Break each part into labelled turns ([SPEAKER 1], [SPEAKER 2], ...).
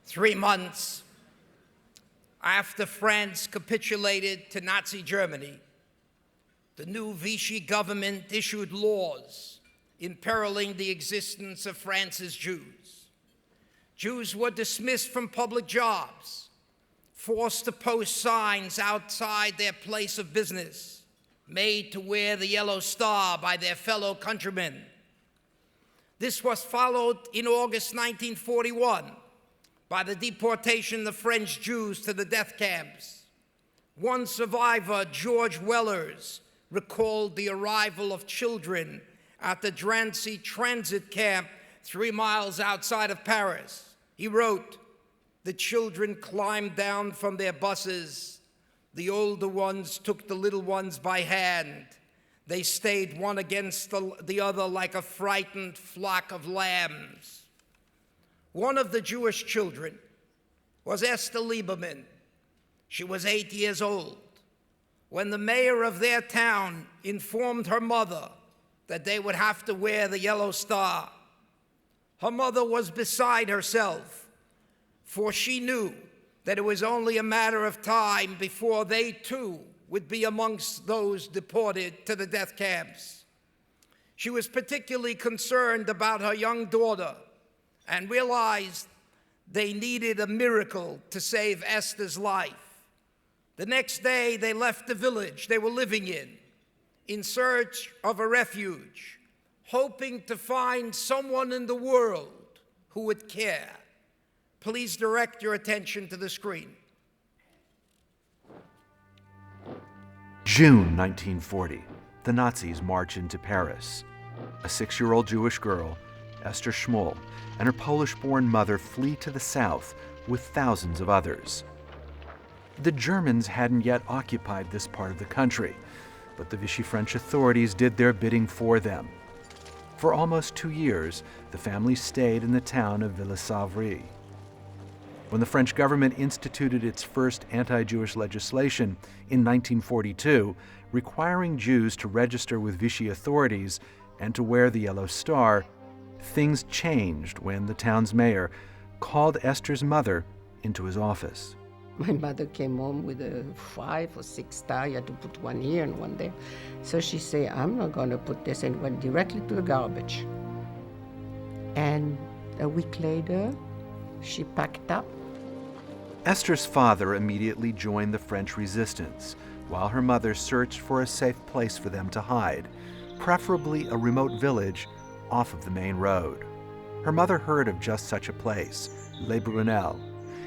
[SPEAKER 1] 3 months after France capitulated to Nazi Germany, the new Vichy government issued laws imperiling the existence of France's Jews. Jews were dismissed from public jobs, forced to post signs outside their place of business, made to wear the yellow star by their fellow countrymen. This was followed in August 1941 by the deportation of French Jews to the death camps. One survivor, George Wellers, recalled the arrival of children at the Drancy transit camp 3 miles outside of Paris. He wrote, "The children climbed down from their buses. The older ones took the little ones by hand. They stayed one against the other like a frightened flock of lambs." One of the Jewish children was Esther Liberman. She was 8 years old when the mayor of their town informed her mother that they would have to wear the yellow star. Her mother was beside herself, for she knew that it was only a matter of time before they too would be amongst those deported to the death camps. She was particularly concerned about her young daughter and realized they needed a miracle to save Esther's life. The next day, they left the village they were living in search of a refuge, hoping to find someone in the world who would care. Please direct your attention to the screen.
[SPEAKER 2] June 1940, the Nazis march into Paris. A 6-year-old Jewish girl, Esther Szmulcq, and her Polish-born mother flee to the south with thousands of others. The Germans hadn't yet occupied this part of the country, but the Vichy French authorities did their bidding for them. For almost 2 years, the family stayed in the town of Ville-Savry. When the French government instituted its first anti-Jewish legislation in 1942, requiring Jews to register with Vichy authorities and to wear the yellow star, things changed when the town's mayor called Esther's mother into his office.
[SPEAKER 3] My mother came home with a 5 or 6 star. You had to put one here and one there. So she said, "I'm not going to put this," and went directly to the garbage. And a week later, she packed up.
[SPEAKER 2] Esther's father immediately joined the French resistance, while her mother searched for a safe place for them to hide, preferably a remote village off of the main road. Her mother heard of just such a place, Les Brunels.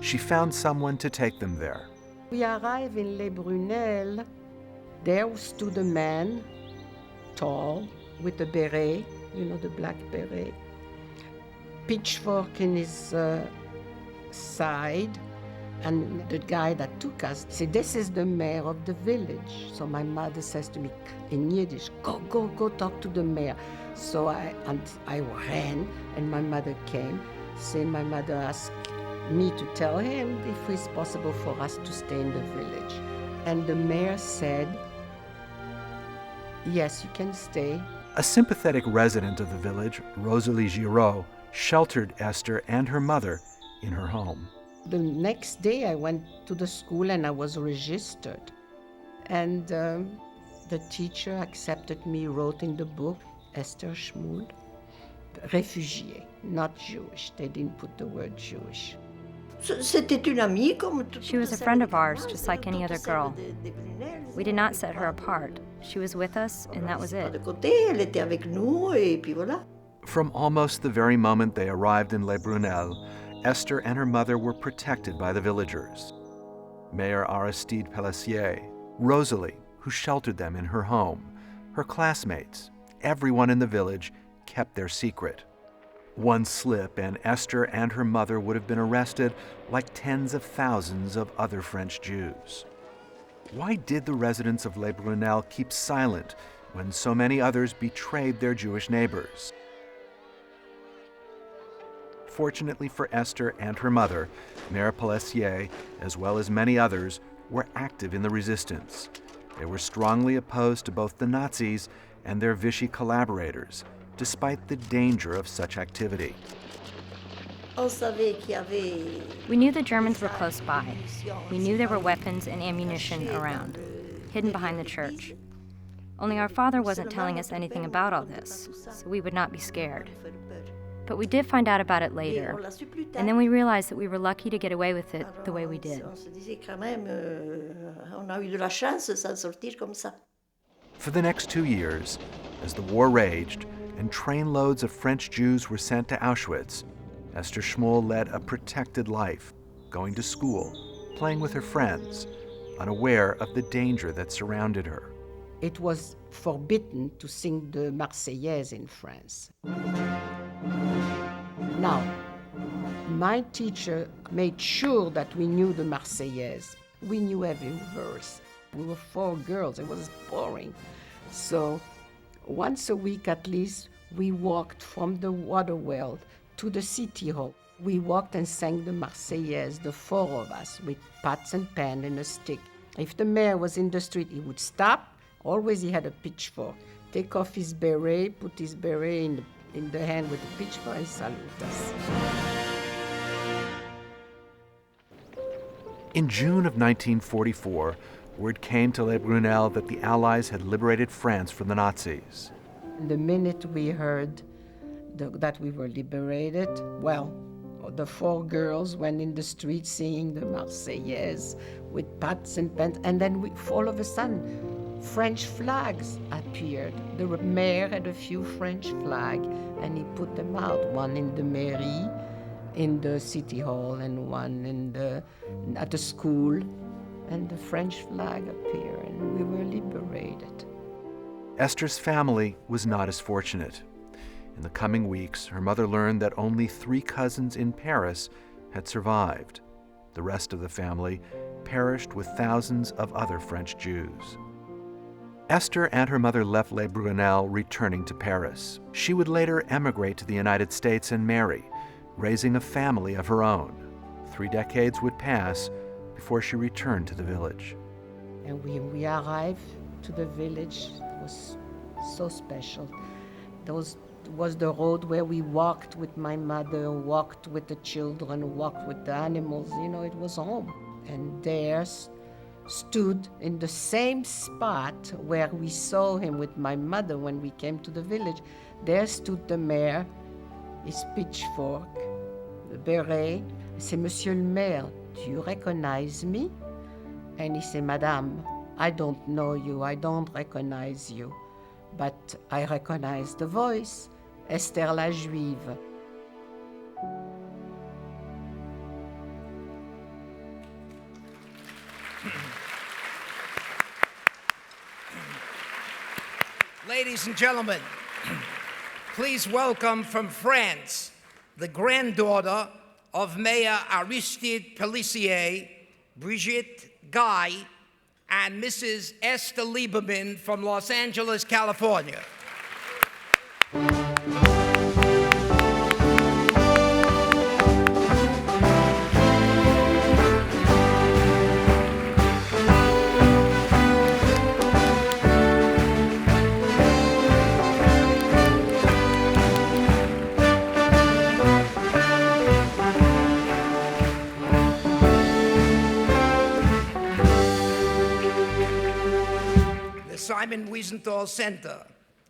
[SPEAKER 2] She found someone to take them there.
[SPEAKER 3] We arrived in Les Brunels. There stood a man, tall, with a beret, you know, the black beret, pitchfork in his side. And the guy that took us said, "This is the mayor of the village." So my mother says to me in Yiddish, go talk to the mayor. So I ran, and my mother came, saying my mother asked me to tell him if it's possible for us to stay in the village. And the mayor said, "Yes, you can stay."
[SPEAKER 2] A sympathetic resident of the village, Rosalie Giraud, sheltered Esther and her mother in her home.
[SPEAKER 3] The next day I went to the school and I was registered. And the teacher accepted me, wrote in the book, Esther Szmulcq, réfugiée, not Jewish. They didn't put the word Jewish.
[SPEAKER 4] She was a friend of ours, just like any other girl. We did not set her apart. She was with us, and that was it.
[SPEAKER 2] From almost the very moment they arrived in Les Brunels, Esther and her mother were protected by the villagers. Mayor Aristide Pelissier, Rosalie, who sheltered them in her home, her classmates, everyone in the village kept their secret. One slip and Esther and her mother would have been arrested like tens of thousands of other French Jews. Why did the residents of Les Brunels keep silent when so many others betrayed their Jewish neighbors? Fortunately for Esther and her mother, Mayor Pelissier, as well as many others, were active in the resistance. They were strongly opposed to both the Nazis and their Vichy collaborators, despite the danger of such activity.
[SPEAKER 4] We knew the Germans were close by. We knew there were weapons and ammunition around, hidden behind the church. Only our father wasn't telling us anything about all this, so we would not be scared. But we did find out about it later, and then we realized that we were lucky to get away with it the way we did.
[SPEAKER 2] For the next 2 years, as the war raged and trainloads of French Jews were sent to Auschwitz, Esther Szmulcq led a protected life, going to school, playing with her friends, unaware of the danger that surrounded her.
[SPEAKER 3] It was forbidden to sing the Marseillaise in France. Now, my teacher made sure that we knew the Marseillaise. We knew every verse. We were 4 girls, it was boring. So once a week at least, we walked from the water well to the city hall. We walked and sang the Marseillaise, the 4 of us, with pots and pan and a stick. If the mayor was in the street, he would stop. Always he had a pitchfork. Take off his beret, put his beret in the hand with the pitchfork and salute us.
[SPEAKER 2] In June of 1944, word came to Les Brunels that the Allies had liberated France from the Nazis.
[SPEAKER 3] The minute we heard that we were liberated, well, the 4 girls went in the street singing the Marseillaise with pots and pans, and then all of a sudden, French flags appeared. The mayor had a few French flags, and he put them out, one in the mairie, in the city hall, and one at the school. And the French flag appeared, and we were liberated.
[SPEAKER 2] Esther's family was not as fortunate. In the coming weeks, her mother learned that only 3 cousins in Paris had survived. The rest of the family perished with thousands of other French Jews. Esther and her mother left Les Brunels, returning to Paris. She would later emigrate to the United States and marry, raising a family of her own. 3 decades would pass before she returned to the village.
[SPEAKER 3] And we arrived to the village. It was so special. There was the road where we walked with my mother, walked with the children, walked with the animals. You know, it was home. And there stood in the same spot where we saw him with my mother when we came to the village. There stood the mayor, his pitchfork, the beret. I said, "Monsieur le maire, do you recognize me?" And he said, "Madame, I don't know you, I don't recognize you, but I recognize the voice, Esther la Juive."
[SPEAKER 1] Ladies and gentlemen, please welcome from France the granddaughter of Mayor Aristide Pelissier, Brigitte Guy, and Mrs. Esther Liberman from Los Angeles, California. Simon Wiesenthal Center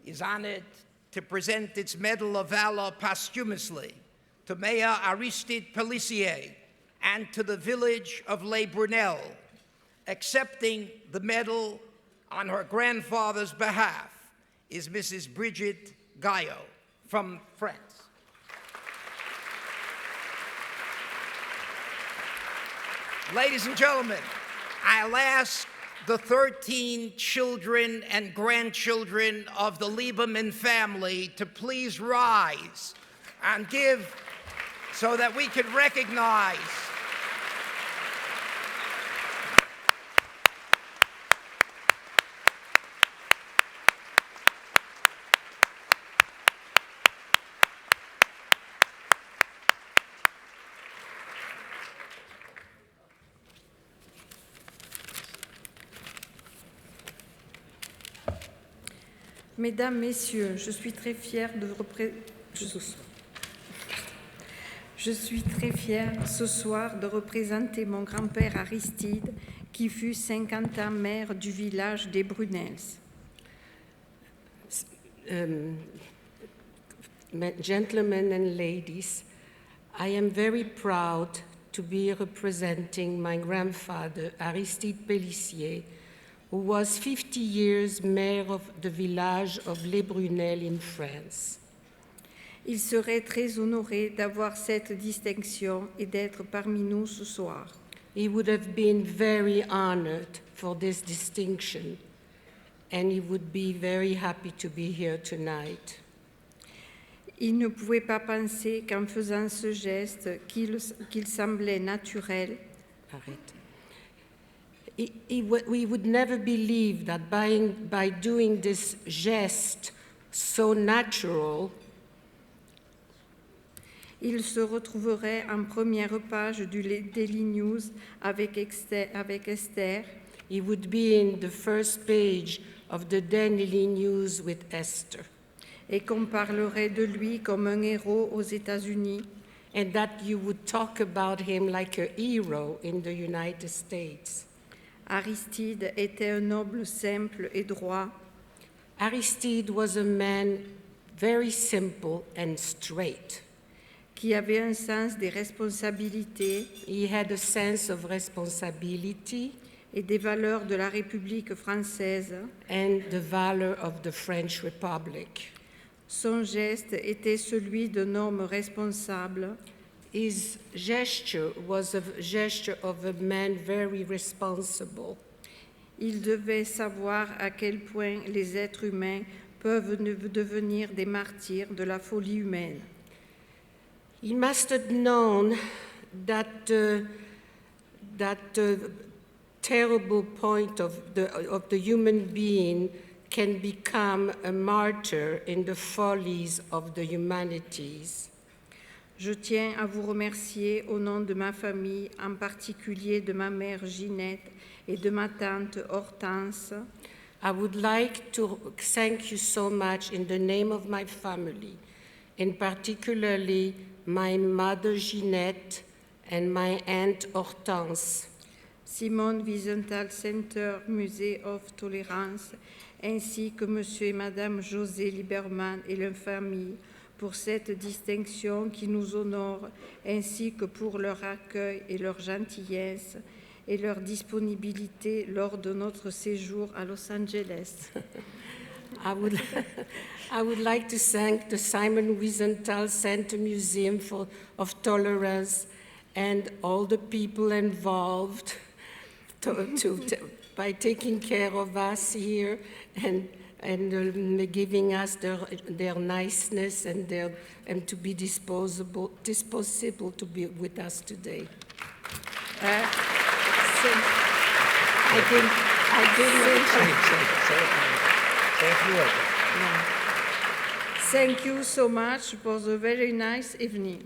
[SPEAKER 1] is honored to present its Medal of Valor posthumously to Mayor Aristide Pelissier and to the village of Les Brunels. Accepting the medal on her grandfather's behalf is Mrs. Brigitte Guy from France. Ladies and gentlemen, I'll ask the 13 children and grandchildren of the Liberman family to please rise and give so that we can recognize
[SPEAKER 5] Mesdames, Messieurs, je suis très fière Je suis très fière ce soir de représenter mon grand-père Aristide, qui fut 50 ans maire du village des Brunels.
[SPEAKER 3] Gentlemen and ladies, I am very proud to be representing my grandfather, Aristide Pelissier, who was 50 years mayor of the village of Les Brunels in France.
[SPEAKER 5] Il serait très honoré d'avoir cette distinction et d'être parmi nous ce soir.
[SPEAKER 3] He would have been very honored for this distinction, and he would be very happy to be here tonight.
[SPEAKER 5] Il ne pouvait pas penser qu'en faisant ce geste qu'il semblait naturel,
[SPEAKER 3] we would never believe that by doing this geste so natural,
[SPEAKER 5] il se retrouverait en première page du Daily News avec Esther.
[SPEAKER 3] He would be in the first page of the Daily News with Esther.
[SPEAKER 5] Et qu'on parlerait de lui comme un héros aux États-Unis.
[SPEAKER 3] And that you would talk about him like a hero in the United States.
[SPEAKER 5] Aristide était un noble simple et droit.
[SPEAKER 3] Aristide was a man very simple and straight.
[SPEAKER 5] Qui avait un sens des responsabilités.
[SPEAKER 3] He had a sense of responsibility.
[SPEAKER 5] Et des valeurs de la République française.
[SPEAKER 3] And the valor of the French Republic.
[SPEAKER 5] Son geste était celui d'un homme responsable.
[SPEAKER 3] His gesture was a gesture of a man very responsible.
[SPEAKER 5] Il devait savoir à quel point les êtres humains peuvent devenir des martyrs de la folie humaine.
[SPEAKER 3] He must have known that terrible point of the human being can become a martyr in the follies of the humanities.
[SPEAKER 5] Je tiens à vous remercier au nom de ma famille, en particulier de ma mère Ginette et de ma tante Hortense.
[SPEAKER 3] I would like to thank you so much in the name of my family, and particularly my mother Ginette and my aunt Hortense.
[SPEAKER 5] Simone Wiesenthal Center, Musée of Tolerance, ainsi que Monsieur et Madame José Liberman et leur famille pour cette distinction qui nous honore, ainsi que pour leur accueil et leur gentillesse et leur disponibilité lors de notre séjour à Los Angeles.
[SPEAKER 3] I would like to thank the Simon Wiesenthal Center Museum of Tolerance and all the people involved by taking care of us here and giving us their niceness and to be disposable to be with us today.
[SPEAKER 5] Thank you so much for the very nice evening.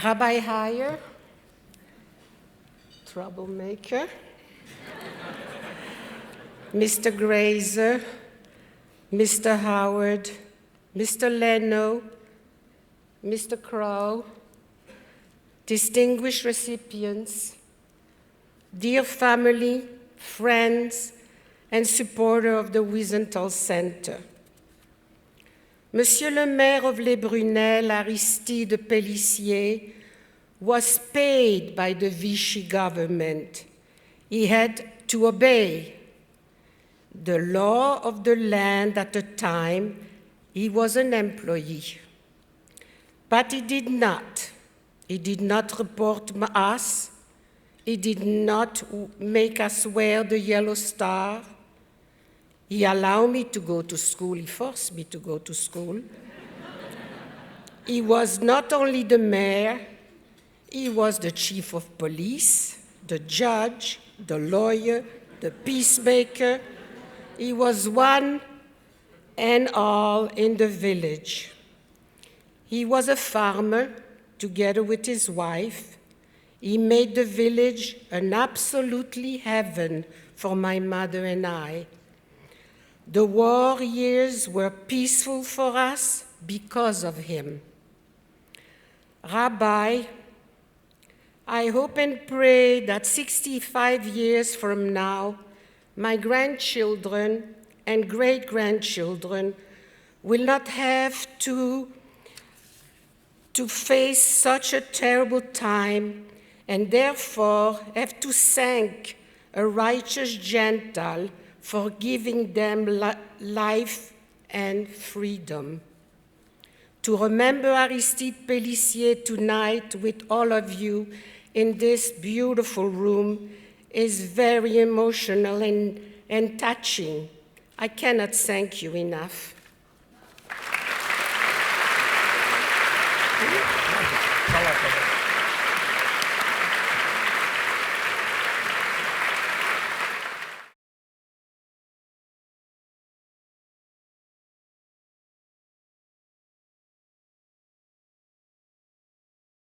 [SPEAKER 3] Rabbi Heyer, troublemaker, Mr. Grazer, Mr. Howard, Mr. Leno, Mr. Crow, distinguished recipients, dear family, friends, and supporter of the Wiesenthal Center. Monsieur le maire of Les Brunels, Aristide Pelissier, was paid by the Vichy government. He had to obey the law of the land at the time. He was an employee. But he did not. He did not report us. He did not make us wear the yellow star. He allowed me to go to school. He forced me to go to school. He was not only the mayor, he was the chief of police, the judge, the lawyer, the peacemaker. He was one and all in the village. He was a farmer together with his wife. He made the village an absolutely heaven for my mother and I. The war years were peaceful for us because of him. Rabbi, I hope and pray that 65 years from now, my grandchildren and great-grandchildren will not have to face such a terrible time and therefore have to thank a righteous Gentile for giving them life and freedom. To remember Aristide Pelissier tonight with all of you in this beautiful room is very emotional and touching. I cannot thank you enough.
[SPEAKER 1] Tell us about it.